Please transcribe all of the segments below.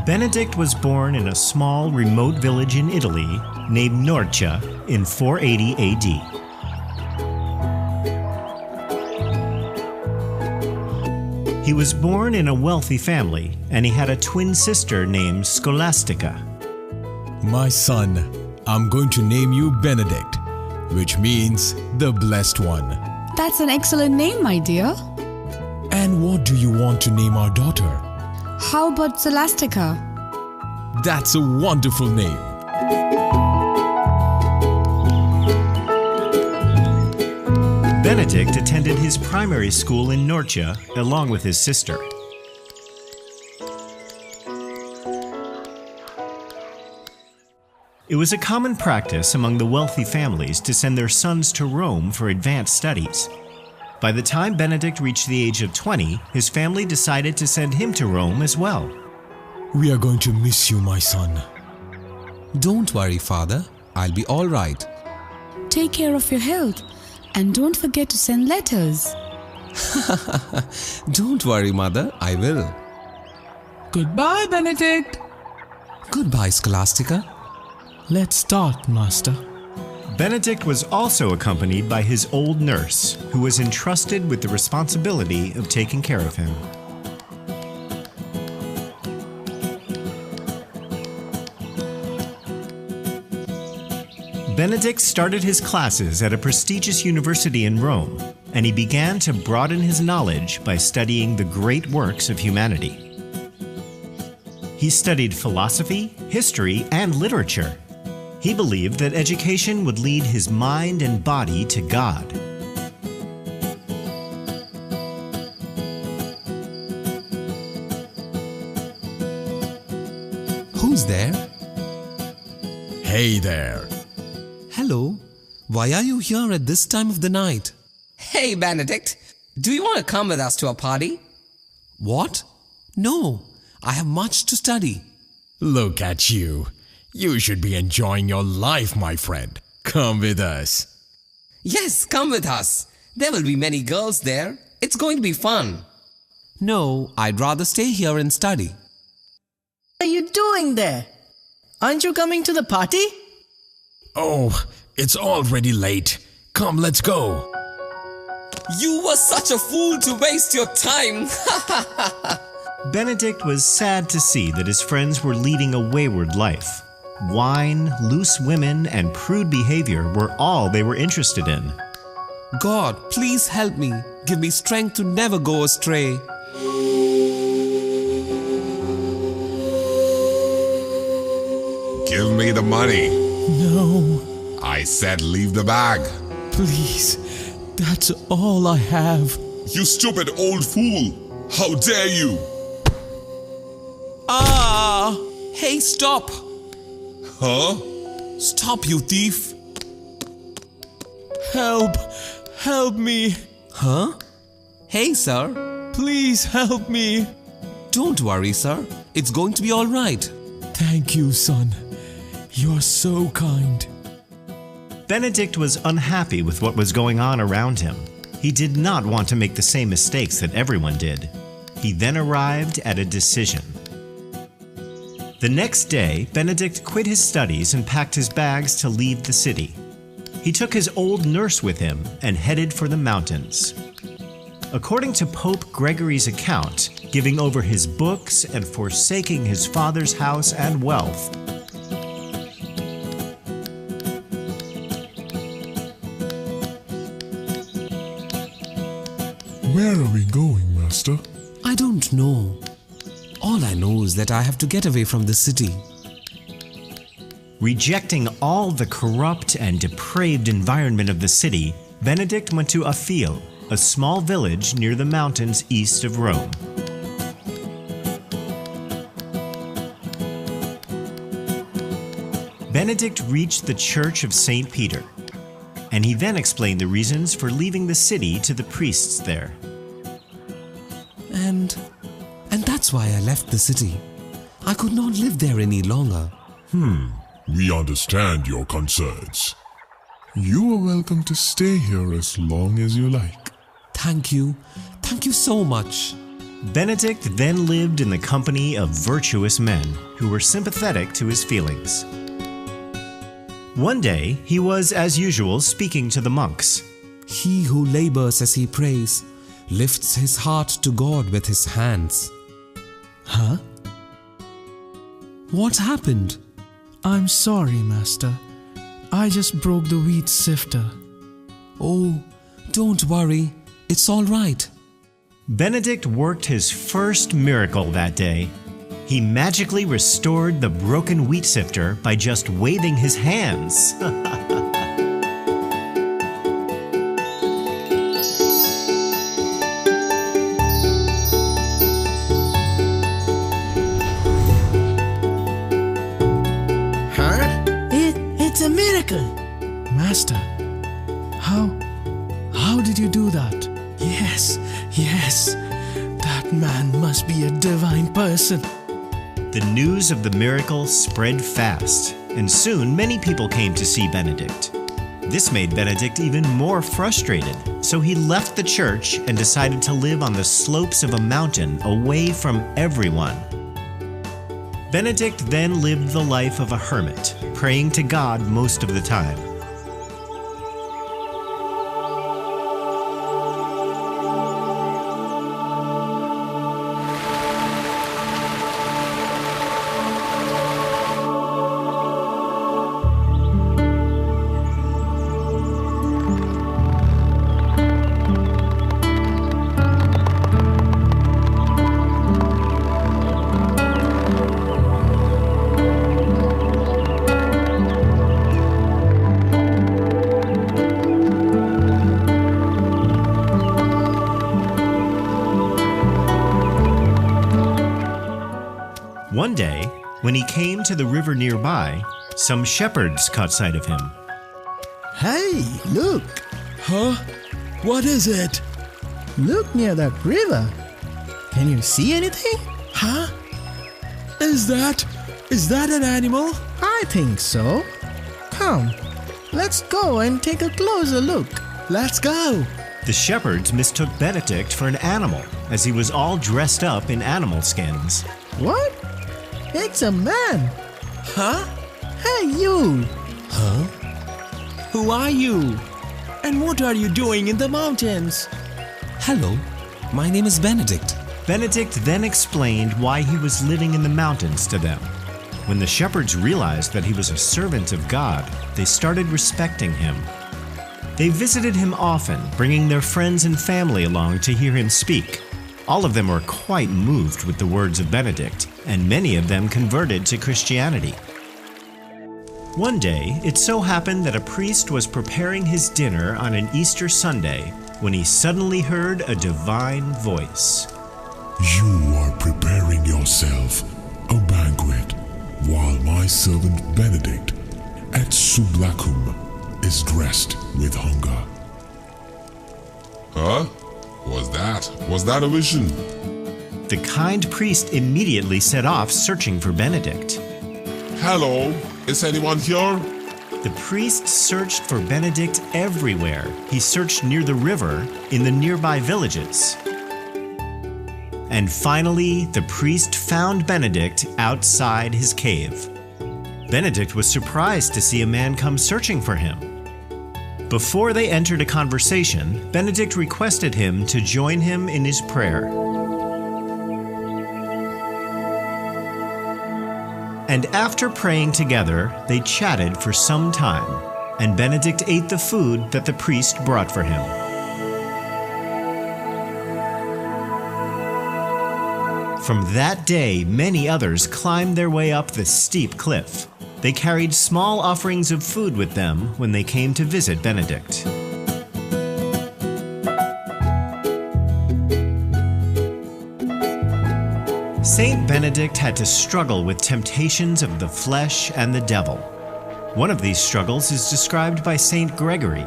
Benedict was born in a small, remote village in Italy named Nursia in 480 AD. He was born in a wealthy family, and he had a twin sister named Scholastica. My son, I'm going to name you Benedict, which means the Blessed One. That's an excellent name, my dear. And what do you want to name our daughter? How about Scholastica? That's a wonderful name. Benedict attended his primary school in Nursia along with his sister. It was a common practice among the wealthy families to send their sons to Rome for advanced studies. By the time Benedict reached the age of 20, his family decided to send him to Rome as well. We are going to miss you, my son. Don't worry, Father. I'll be all right. Take care of your health and don't forget to send letters. Don't worry, Mother. I will. Goodbye, Benedict. Goodbye, Scholastica. Let's start, Master. Benedict was also accompanied by his old nurse, who was entrusted with the responsibility of taking care of him. Benedict started his classes at a prestigious university in Rome, and he began to broaden his knowledge by studying the great works of humanity. He studied philosophy, history, and literature. He believed that education would lead his mind and body to God. Who's there? Hey there. Hello. Why are you here at this time of the night? Hey, Benedict. Do you want to come with us to a party? What? No. I have much to study. Look at you. You should be enjoying your life, my friend. Come with us. Yes, come with us. There will be many girls there. It's going to be fun. No, I'd rather stay here and study. What are you doing there? Aren't you coming to the party? Oh, it's already late. Come, let's go. You were such a fool to waste your time. Benedict was sad to see that his friends were leading a wayward life. Wine, loose women, and prude behavior were all they were interested in. God, please help me. Give me strength to never go astray. Give me the money. No, I said leave the bag. please. That's all I have. You stupid old fool. How dare you? Ah! Hey, stop! Huh? Stop, you thief! Help! Help me! Huh? Hey, sir. Please help me! Don't worry, sir. It's going to be all right. Thank you, son. You're so kind. Benedict was unhappy with what was going on around him. He did not want to make the same mistakes that everyone did. He then arrived at a decision. The next day, Benedict quit his studies and packed his bags to leave the city. He took his old nurse with him and headed for the mountains. According to Pope Gregory's account, giving over his books and forsaking his father's house and wealth, Where are we going, Master? I don't know. All I know is that I have to get away from the city. rejecting all the corrupt and depraved environment of the city, Benedict went to Afil, a small village near the mountains east of Rome. Benedict reached the Church of St. Peter, and he then explained the reasons for leaving the city to the priests there. And that's why I left the city. I could not live there any longer. We understand your concerns. You are welcome to stay here as long as you like. Thank you. Thank you so much. Benedict then lived in the company of virtuous men who were sympathetic to his feelings. One day, he was, as usual, speaking to the monks. He who labors as he prays lifts his heart to God with his hands. Huh? What happened? I'm sorry, Master. I just broke the wheat sifter. Oh, don't worry. It's all right. Benedict worked his first miracle that day. He magically restored the broken wheat sifter by just waving his hands. It's a miracle. Master, how did you do that? Yes, that man must be a divine person. The news of the miracle spread fast, and soon many people came to see Benedict. This made Benedict even more frustrated, so he left the church and decided to live on the slopes of a mountain away from everyone. Benedict then lived the life of a hermit, praying to God most of the time. One day, when he came to the river nearby, some shepherds caught sight of him. Hey, look. Huh? What is it? Look near that river. Can you see anything? Huh? Is that an animal? I think so. Come, let's go and take a closer look. Let's go. The shepherds mistook Benedict for an animal, as he was all dressed up in animal skins. What? It's a man. Huh? Hey, you. Huh? Who are you? And what are you doing in the mountains? Hello, my name is Benedict. Benedict then explained why he was living in the mountains to them. When the shepherds realized that he was a servant of God, they started respecting him. They visited him often, bringing their friends and family along to hear him speak. All of them were quite moved with the words of Benedict, and many of them converted to Christianity. One day, it so happened that a priest was preparing his dinner on an Easter Sunday when he suddenly heard a divine voice. You are preparing yourself a banquet, while my servant Benedict at Sublacum is dressed with hunger. Huh? Was that a vision? The kind priest immediately set off searching for Benedict. Hello, is anyone here? The priest searched for Benedict everywhere. He searched near the river, in the nearby villages. And finally, the priest found Benedict outside his cave. Benedict was surprised to see a man come searching for him. Before they entered a conversation, Benedict requested him to join him in his prayer. And after praying together, they chatted for some time, and Benedict ate the food that the priest brought for him. From that day, many others climbed their way up the steep cliff. They carried small offerings of food with them when they came to visit Benedict. Saint Benedict had to struggle with temptations of the flesh and the devil. One of these struggles is described by Saint Gregory.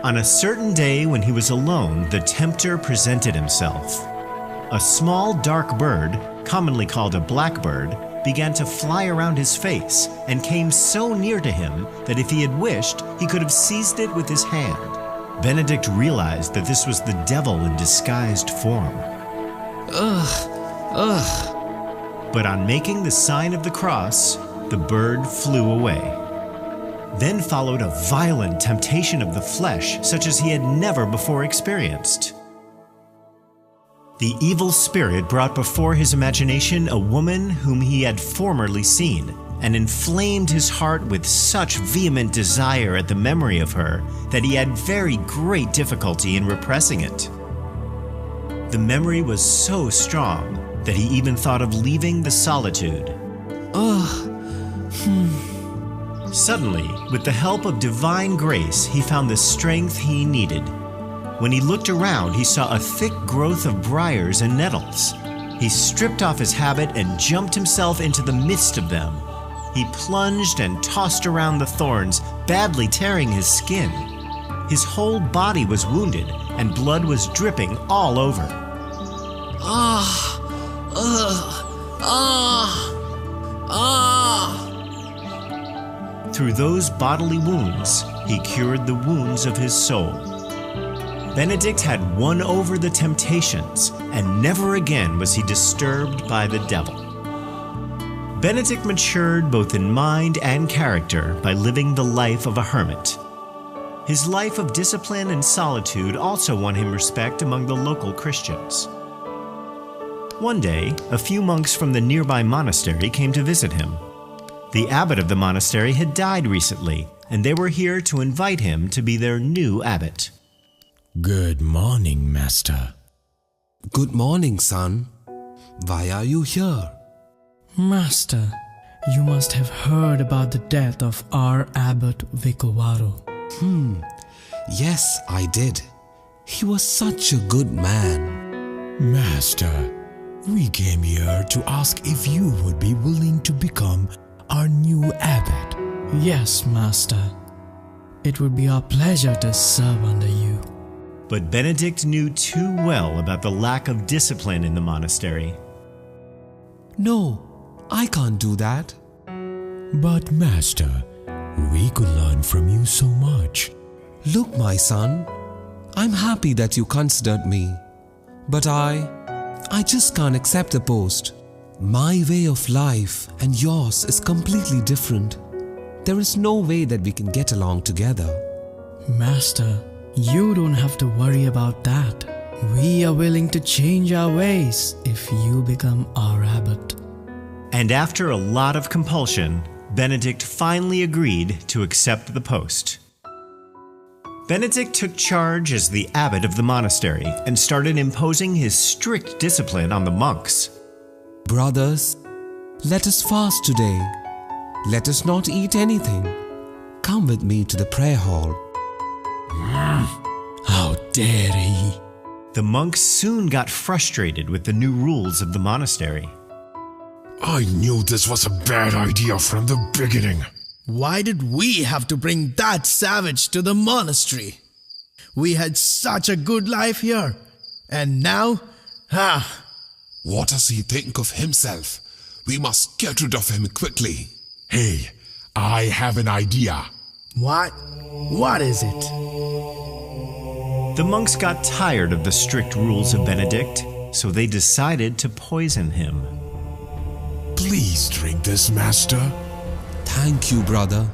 On a certain day when he was alone, the tempter presented himself. A small dark bird, commonly called a blackbird, began to fly around his face and came so near to him that if he had wished, he could have seized it with his hand. Benedict realized that this was the devil in disguised form. But on making the sign of the cross, the bird flew away. Then followed a violent temptation of the flesh, such as he had never before experienced. The evil spirit brought before his imagination a woman whom he had formerly seen, and inflamed his heart with such vehement desire at the memory of her that he had very great difficulty in repressing it. The memory was so strong that he even thought of leaving the solitude. Suddenly, with the help of divine grace, he found the strength he needed. When he looked around, he saw a thick growth of briars and nettles. He stripped off his habit and jumped himself into the midst of them. He plunged and tossed around the thorns, badly tearing his skin. His whole body was wounded, and blood was dripping all over. Through those bodily wounds, he cured the wounds of his soul. Benedict had won over the temptations, and never again was he disturbed by the devil. Benedict matured both in mind and character by living the life of a hermit. His life of discipline and solitude also won him respect among the local Christians. One day, a few monks from the nearby monastery came to visit him. The abbot of the monastery had died recently, and they were here to invite him to be their new abbot. Good morning, Master. Good morning, son. Why are you here? Master, you must have heard about the death of our abbot Vikovaro. Yes, I did. He was such a good man. Master, we came here to ask if you would be willing to become our new abbot. Yes, Master. It would be our pleasure to serve under you. But Benedict knew too well about the lack of discipline in the monastery. No, I can't do that. But Master, we could learn from you so much. Look, my son, I'm happy that you considered me. But I just can't accept the post. My way of life and yours is completely different. There is no way that we can get along together. Master, you don't have to worry about that. We are willing to change our ways if you become our abbot. And after a lot of compulsion, Benedict finally agreed to accept the post. Benedict took charge as the abbot of the monastery and started imposing his strict discipline on the monks. Brothers, let us fast today. Let us not eat anything. Come with me to the prayer hall. How dare he! The monks soon got frustrated with the new rules of the monastery. I knew this was a bad idea from the beginning. Why did we have to bring that savage to the monastery? We had such a good life here. And now, What does he think of himself? We must get rid of him quickly. Hey, I have an idea. What? What is it? The monks got tired of the strict rules of Benedict, so they decided to poison him. Please drink this, Master. Thank you, brother.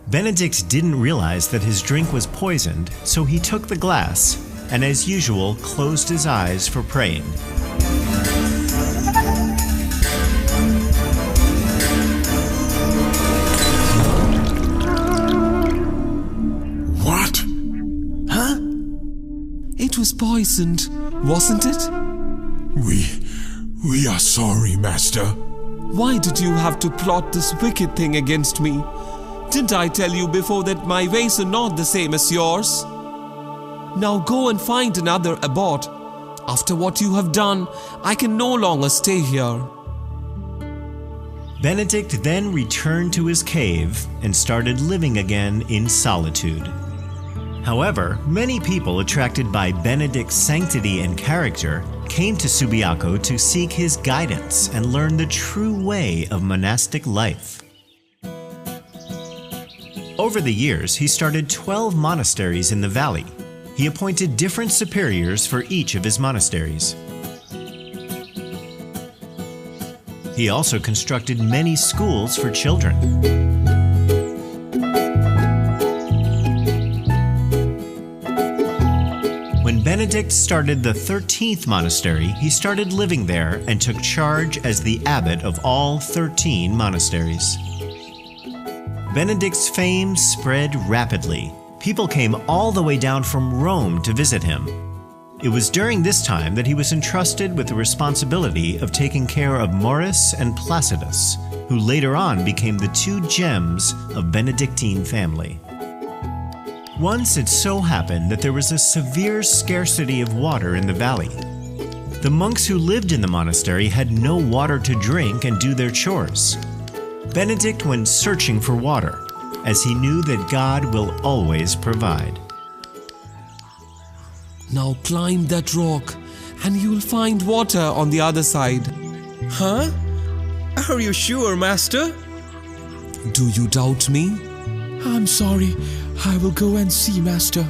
Benedict didn't realize that his drink was poisoned, so he took the glass and, as usual, closed his eyes for praying. What? Huh? It was poisoned, wasn't it? We are sorry, Master. Why did you have to plot this wicked thing against me? Didn't I tell you before that my ways are not the same as yours? Now go and find another abbot. After what you have done, I can no longer stay here. Benedict then returned to his cave and started living again in solitude. However, many people attracted by Benedict's sanctity and character came to Subiaco to seek his guidance and learn the true way of monastic life. Over the years, he started 12 monasteries in the valley. He appointed different superiors for each of his monasteries. He also constructed many schools for children. When Benedict started the 13th monastery, he started living there and took charge as the abbot of all 13 monasteries. Benedict's fame spread rapidly. People came all the way down from Rome to visit him. It was during this time that he was entrusted with the responsibility of taking care of Maurice and Placidus, who later on became the two gems of Benedictine family. Once it so happened that there was a severe scarcity of water in the valley. The monks who lived in the monastery had no water to drink and do their chores. Benedict went searching for water, as he knew that God will always provide. Now climb that rock and you'll find water on the other side. Huh? Are you sure, Master? Do you doubt me? I'm sorry. I will go and see, Master.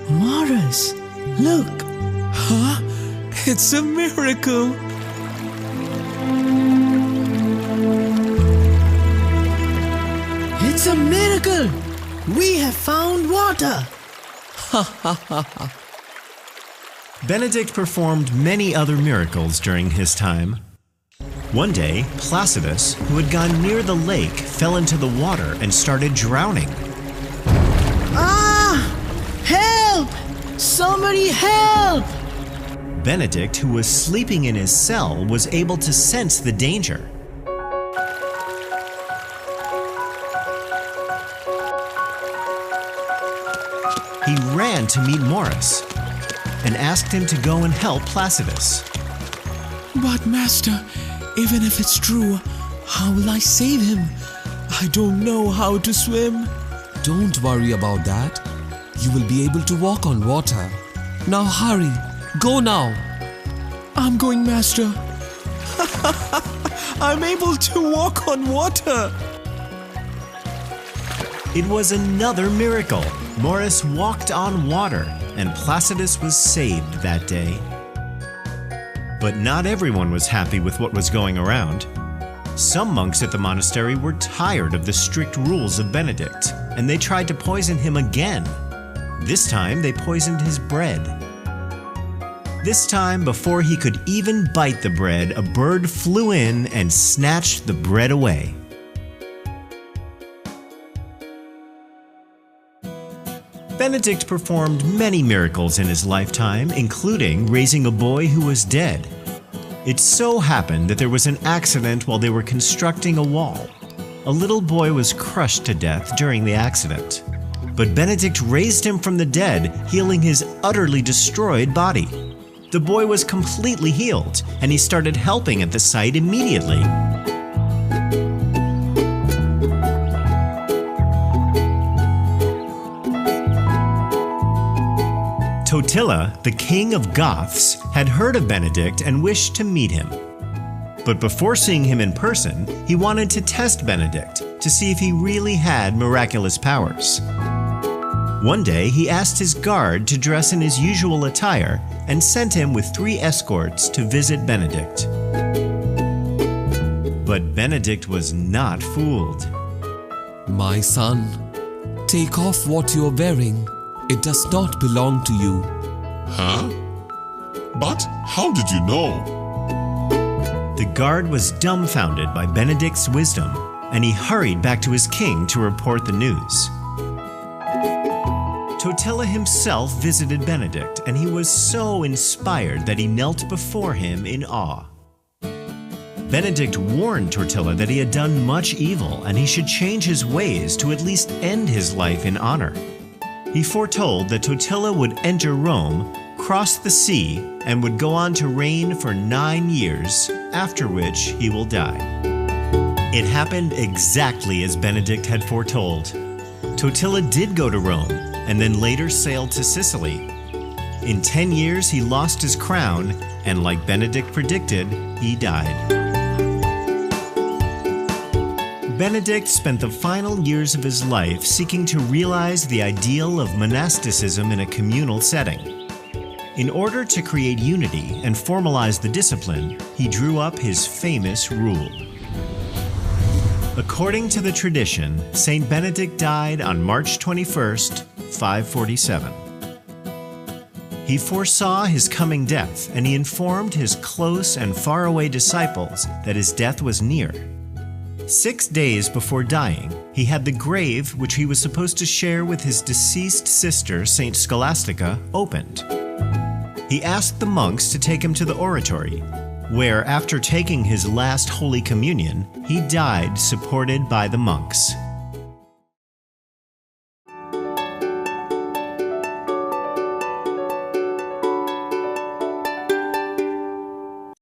Maurice, look! Huh? It's a miracle! It's a miracle! We have found water! Benedict performed many other miracles during his time. One day, Placidus, who had gone near the lake, fell into the water and started drowning. Ah! Help! Somebody help! Benedict, who was sleeping in his cell, was able to sense the danger. He ran to meet Maurice and asked him to go and help Placidus. But Master, even if it's true, how will I save him? I don't know how to swim. Don't worry about that. You will be able to walk on water. Now hurry. Go now. I'm going, Master. I'm able to walk on water. It was another miracle. Maurice walked on water, and Placidus was saved that day. But not everyone was happy with what was going around. Some monks at the monastery were tired of the strict rules of Benedict, and they tried to poison him again. This time, they poisoned his bread. This time, before he could even bite the bread, a bird flew in and snatched the bread away. Benedict performed many miracles in his lifetime, including raising a boy who was dead. It so happened that there was an accident while they were constructing a wall. A little boy was crushed to death during the accident. But Benedict raised him from the dead, healing his utterly destroyed body. The boy was completely healed, and he started helping at the site immediately. Totila, the king of Goths, had heard of Benedict and wished to meet him. But before seeing him in person, he wanted to test Benedict to see if he really had miraculous powers. One day, he asked his guard to dress in his usual attire and sent him with 3 escorts to visit Benedict. But Benedict was not fooled. My son, take off what you're wearing. It does not belong to you. Huh? But how did you know? The guard was dumbfounded by Benedict's wisdom, and he hurried back to his king to report the news. Totila himself visited Benedict, and he was so inspired that he knelt before him in awe. Benedict warned Totila that he had done much evil, and he should change his ways to at least end his life in honor. He foretold that Totila would enter Rome, cross the sea, and would go on to reign for 9 years, after which he will die. It happened exactly as Benedict had foretold. Totila did go to Rome and then later sailed to Sicily. In 10 years, he lost his crown, and like Benedict predicted, he died. Benedict spent the final years of his life seeking to realize the ideal of monasticism in a communal setting. In order to create unity and formalize the discipline, he drew up his famous rule. According to the tradition, Saint Benedict died on March 21st, 547. He foresaw his coming death, and he informed his close and faraway disciples that his death was near. 6 days before dying, he had the grave which he was supposed to share with his deceased sister, Saint Scholastica, opened. He asked the monks to take him to the oratory, where, after taking his last Holy Communion, he died supported by the monks.